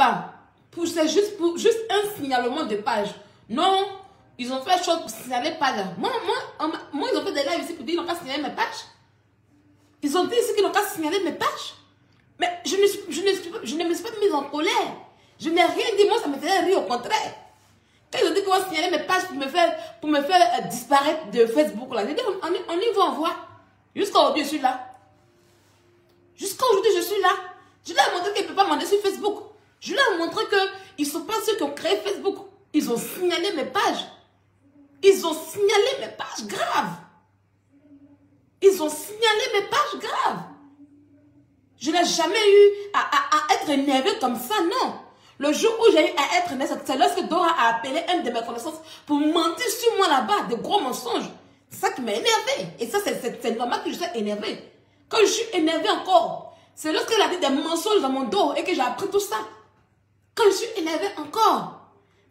pas. C'est juste un signalement de page. Non, ils ont fait chose pour signaler page. Moi, ils ont fait des lives ici pour dire qu'ils n'ont pas signalé mes pages. Ils ont dit ici qu'ils n'ont pas signalé mes pages. Mais je ne me suis pas mise en colère. Je n'ai rien dit, moi ça me faisait rire, au contraire. Quand ils ont dit qu'ils vont signaler mes pages pour me faire disparaître de Facebook, là, j'ai dit, on y va, on voit. Jusqu'à aujourd'hui, je suis là. Jusqu'à aujourd'hui, je suis là. Je leur ai montré qu'ils ne peuvent pas m'en sur Facebook. Je leur ai montré qu'ils ne sont pas ceux qui ont créé Facebook. Ils ont signalé mes pages. Ils ont signalé mes pages graves. Ils ont signalé mes pages graves. Je n'ai jamais eu à être énervée comme ça, non. Le jour où j'ai eu à être énervée, c'est lorsque Dora a appelé un de mes connaissances pour mentir sur moi là-bas, de gros mensonges. C'est ça qui m'a énervée. Et ça, c'est normal que je sois énervée. Quand je suis énervée encore, c'est lorsqu'elle a dit des mensonges dans mon dos et que j'ai appris tout ça. Quand je suis énervée encore,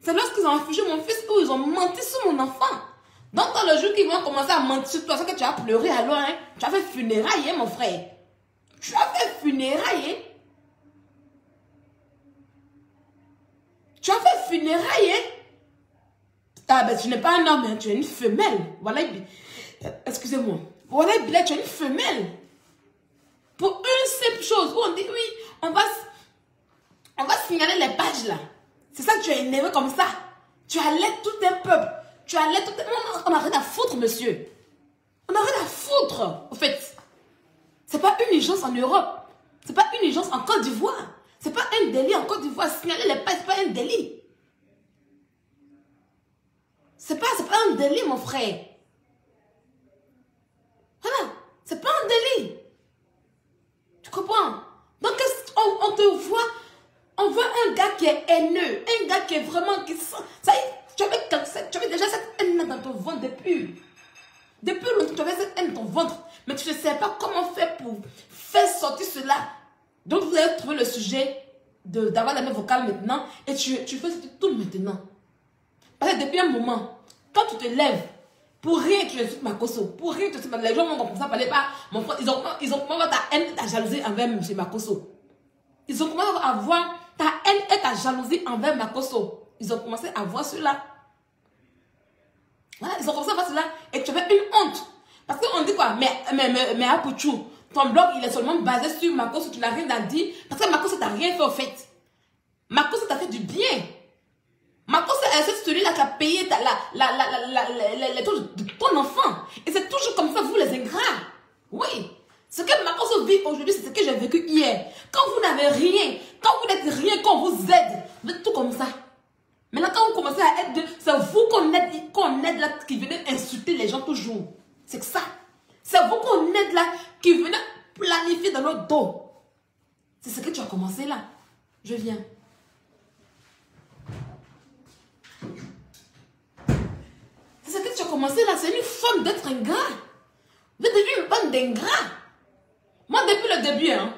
c'est lorsqu'ils ont affligé mon fils ou ils ont menti sur mon enfant. Donc, dans le jour qu'ils vont commencer à mentir sur toi, c'est que tu as pleuré alors, hein? Tu as fait funérailles, hein, mon frère. Tu as fait funérailles, hein? Tu as fait funérailles, hein? Ah, ben, tu n'es pas un homme, hein? Tu es une femelle. Voilà, excusez-moi. Voilà, tu es une femelle. Pour une simple chose, où on dit, oui, on va signaler les pages, là. C'est ça que tu es énervé comme ça. Tu allaites tout un peuple. Tu allaites tout un... On n'a rien à foutre, monsieur. On n'a rien à foutre, au fait. C'est pas une urgence en Europe. C'est pas une urgence en Côte d'Ivoire. C'est pas un délit en Côte d'Ivoire. Signaler les pages, c'est pas un délit. C'est pas un délit, mon frère. Voilà. C'est pas un délit. Tu comprends? Donc, on te voit... On voit un gars qui est haineux. Un gars qui est vraiment... Ça y est, tu avais déjà cette haine dans ton ventre depuis. Depuis longtemps, tu avais cette haine dans ton ventre. Mais tu ne sais pas comment faire pour faire sortir cela. Donc, vous avez trouvé le sujet d'avoir la même vocale maintenant. Et tu fais tout maintenant. Parce que depuis un moment, quand tu te lèves, pour rien tu insultes Makosso. Pour rien tu insultes. Les gens vont comme ça parler pas. Mon frère, ils ont commencé ta haine, ta jalousie envers M. Makosso. Ils ont commencé à voir ta haine et ta jalousie envers Makosso. Ils ont commencé à voir cela. Voilà, ils ont commencé à voir cela. Et tu avais une honte. Parce qu'on dit quoi? Mais Apouchou, ton blog, il est seulement basé sur Makosso. Tu n'as rien à dire. Parce que Makosso t'a rien fait au fait. Makosso t'a fait du bien. Makosso, c'est celui-là qui a payé les trucs de ton enfant. Et c'est toujours comme ça, vous les ingrats. Oui. Ce que Makosso vit aujourd'hui, c'est ce que j'ai vécu hier. Quand vous n'avez rien, quand vous n'êtes rien, quand on vous aide, vous êtes tout comme ça. Maintenant, quand vous commencez à être, c'est vous qu'on aide là, qui venez insulter les gens toujours. C'est ça. C'est vous qu'on aide là, qui venez planifier dans notre dos. C'est ce que tu as commencé là. Je viens. C'est ce que tu as commencé là. C'est une forme d'être ingrat. Vous êtes devenu une bande d'ingrats. Moi, depuis le début, hein,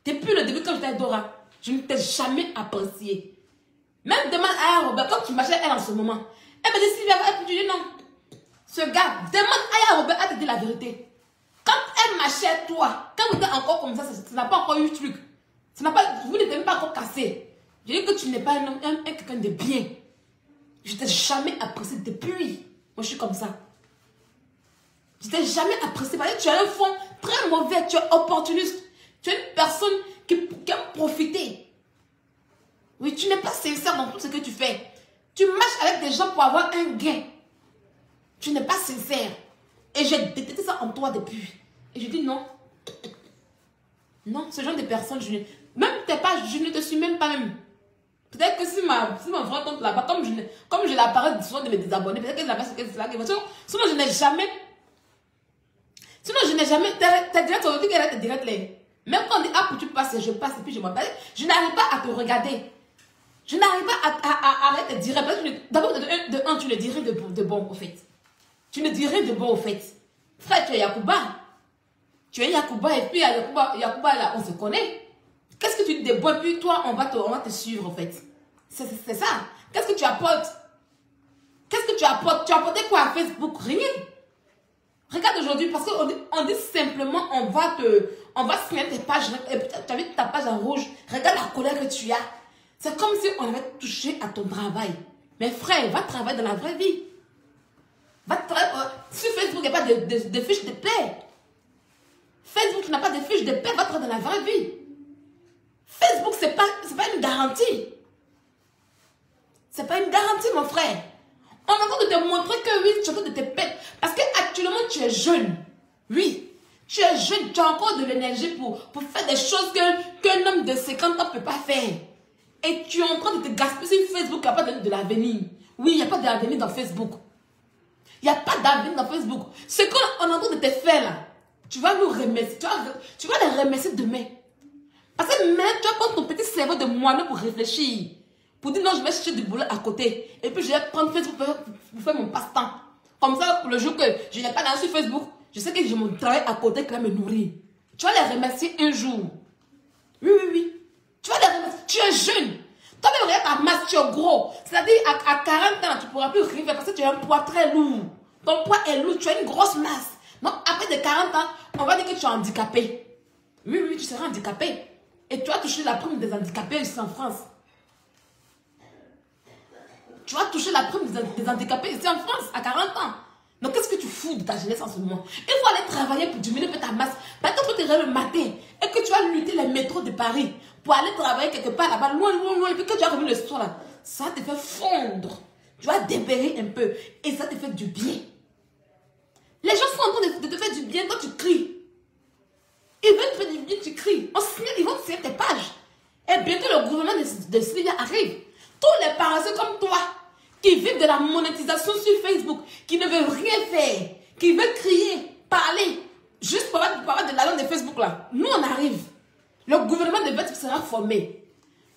depuis le début, quand j'étais à Dora, je ne t'ai jamais apprécié. Même demande à Robert, quand tu marchais elle en ce moment, elle me dit, Sylvia, elle te dit non. Ce gars, demande à Robert, elle te dit la vérité. Quand elle marchait toi, quand vous êtes encore comme ça n'a pas encore eu le truc. Vous n'êtes même pas encore cassé. Je dis que tu n'es pas un homme, quelqu'un de bien. Je ne t'ai jamais apprécié depuis. Moi, je suis comme ça. Je ne t'ai jamais apprécié parce que tu as un fond très mauvais, tu es opportuniste. Tu es une personne qui aime profiter. Oui, tu n'es pas sincère dans tout ce que tu fais. Tu marches avec des gens pour avoir un gain. Tu n'es pas sincère. Et j'ai détesté ça en toi depuis. Et je dis non. Non, ce genre de personne, je ne te suis même pas même. Peut-être que si ma vraie compte là-bas, comme je l'apparais souvent de me désabonner, peut-être que là-bas c'est là. Sinon, je n'ai jamais. T'as direct aujourd'hui qu'elle est direct là. Même quand on dit, ah, pour tu passes, je passe et puis je m'appelle, je n'arrive pas à te regarder. Je n'arrive pas à arrêter de dire. D'abord, de un, tu le dirais de bon au fait. Tu ne dirais de bon au fait. Frère, tu es Yacouba. Tu es Yacouba et puis Yacouba là, on se connaît. Qu'est-ce que tu dis de bon et puis toi, on va te suivre en fait. C'est ça. Qu'est-ce que tu apportes? Qu'est-ce que tu apportes? Tu as apporté quoi à Facebook? Rien. Regarde aujourd'hui, parce qu'on dit simplement, on va signer tes pages, tu as vu ta page en rouge, regarde la colère que tu as. C'est comme si on avait touché à ton travail. Mais frère, va travailler dans la vraie vie. Va travailler. Sur Facebook, il n'y a pas de fiches de paix. Facebook, tu n'as pas de fiches de paix, va travailler dans la vraie vie. Facebook, ce n'est pas une garantie. C'est pas une garantie, mon frère. On est en train de te montrer que oui, tu es en train de te pète. Parce qu'actuellement, tu es jeune. Oui. Tu es jeune, tu as encore de l'énergie pour faire des choses qu'un homme de 50 ans ne peut pas faire. Et tu es en train de te gaspiller sur Facebook, il n'y a pas de l'avenir. Oui, il n'y a pas d'avenir dans Facebook. Il n'y a pas d'avenir dans Facebook. Ce qu'on est en train de te faire là, tu vas nous remercier. Tu vas les remercier demain. Parce que maintenant, tu vas prendre ton petit cerveau de moineau pour réfléchir. Pour dire non, je vais chercher du boulot à côté. Et puis je vais prendre Facebook pour faire mon passe-temps. Comme ça, pour le jour que je n'ai pas d'aller sur Facebook, je sais que j'ai mon travail à côté qui va me nourrir. Tu vas les remercier un jour. Oui, oui, oui. Tu vas les remercier. Tu es jeune. Toi-même, regarde ta masse, tu es gros. C'est-à-dire, à 40 ans, tu ne pourras plus rien faire parce que tu as un poids très lourd. Ton poids est lourd, tu as une grosse masse. Donc, après de 40 ans, on va dire que tu es handicapé. Oui, oui, tu seras handicapé. Et tu vas toucher la prime des handicapés ici en France. Tu vas toucher la prime des handicapés ici en France à 40 ans. Donc, qu'est-ce que tu fous de ta jeunesse en ce moment? Il faut aller travailler pour diminuer ta masse. Par exemple, tu te réveilles le matin et que tu vas lutter les métros de Paris pour aller travailler quelque part là-bas, loin, loin, loin, et puis que tu vas revenir le soir là, ça te fait fondre. Tu vas dépérir un peu et ça te fait du bien. Les gens sont en train de te faire du bien quand tu cries. Ils veulent te faire du bien, tu cries. Ils vont te signer tes pages. Et bientôt, le gouvernement de Syria arrive. Tous les parasites comme toi, qui vivent de la monétisation sur Facebook, qui ne veulent rien faire, qui veulent crier, parler, juste pour avoir de l'argent de Facebook là. Nous, on arrive. Le gouvernement de VET sera formé.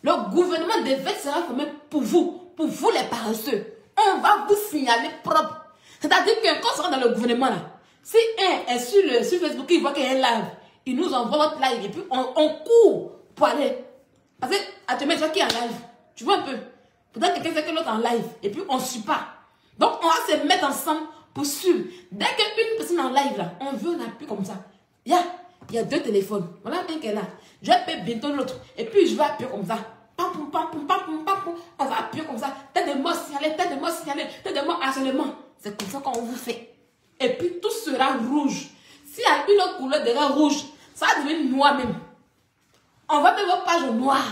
Le gouvernement de VET sera formé pour vous les paresseux. On va vous signaler propre. C'est-à-dire que quand on sera dans le gouvernement là, si un est sur Facebook, il voit qu'il y a un live, il nous envoie notre live et puis on court pour aller. Parce que, actuellement, tu vois qui est en live. Tu vois un peu. Peut-être quelqu'un fait que l'autre en live et puis on ne suit pas. Donc, on va se mettre ensemble pour suivre. Dès qu'une personne en live là, on veut, on appuie comme ça. Il y a deux téléphones. Voilà un qui est là. Je vais appuyer bientôt l'autre. Et puis, je vais appuyer comme ça. Pam, pam, pam, pam, pam, pam, pam. On va appuyer comme ça. Tête de mort signalée, tête de mort signalée, tête de mort harcèlement. C'est comme ça qu'on vous fait. Et puis, tout sera rouge. S'il y a une autre couleur déjà rouge, ça va devenir noir même. On va mettre vos pages au noir.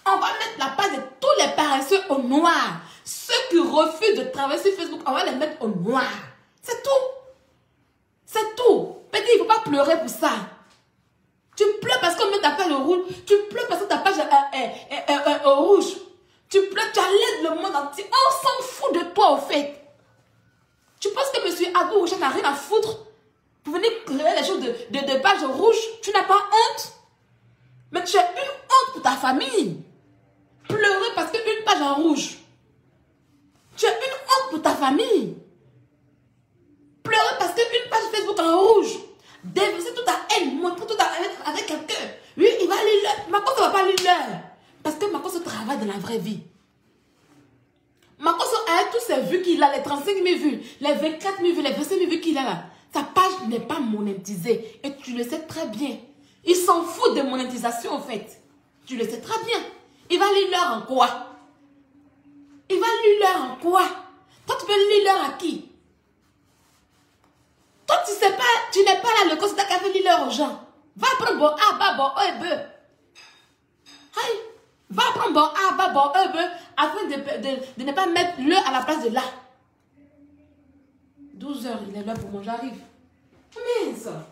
On va mettre la page de tous les paresseux au noir. Ceux qui refusent de travailler sur Facebook, on va les mettre au noir. C'est tout. C'est tout. Petit, il ne faut pas pleurer pour ça. Tu pleures parce qu'on met ta page au rouge. Tu pleures parce que ta page est au rouge. Tu pleures, tu allaides le monde entier. On s'en fout de toi, au fait. Tu penses que M. Abou Rouchet n'a rien à foutre pour venir créer les choses de pages rouges? Tu n'as pas honte? Mais tu as une honte pour ta famille. Pleurer parce qu'une page en rouge. Tu as une honte pour ta famille. Pleurer parce qu'une page Facebook en rouge. Déverser toute ta haine, montrer toute ta haine avec quelqu'un. Oui, il va lire l'heure. Marcos ne va pas lire l'heure. Parce que Marcos travaille dans la vraie vie. Marcos a tous ces vues qu'il a, les 35 000 vues, les 24 000 vues, les 25 000 vues qu'il a là. Sa page n'est pas monétisée. Et tu le sais très bien. Il s'en fout de monétisation en fait. Tu le sais très bien. Il va lire l'heure en quoi? Il va lire l'heure en quoi? Toi, tu peux lire l'heure à qui? Toi, tu sais pas, tu n'es pas là le consultant qui a fait lire l'heure aux gens. Va prendre bon A, ba, bon, E, B. Aïe. Va prendre bon A, ba, bon, E, B, afin de ne pas mettre l'heure à la place de là. 12 heures, il est là pour moi, j'arrive. Mais ça.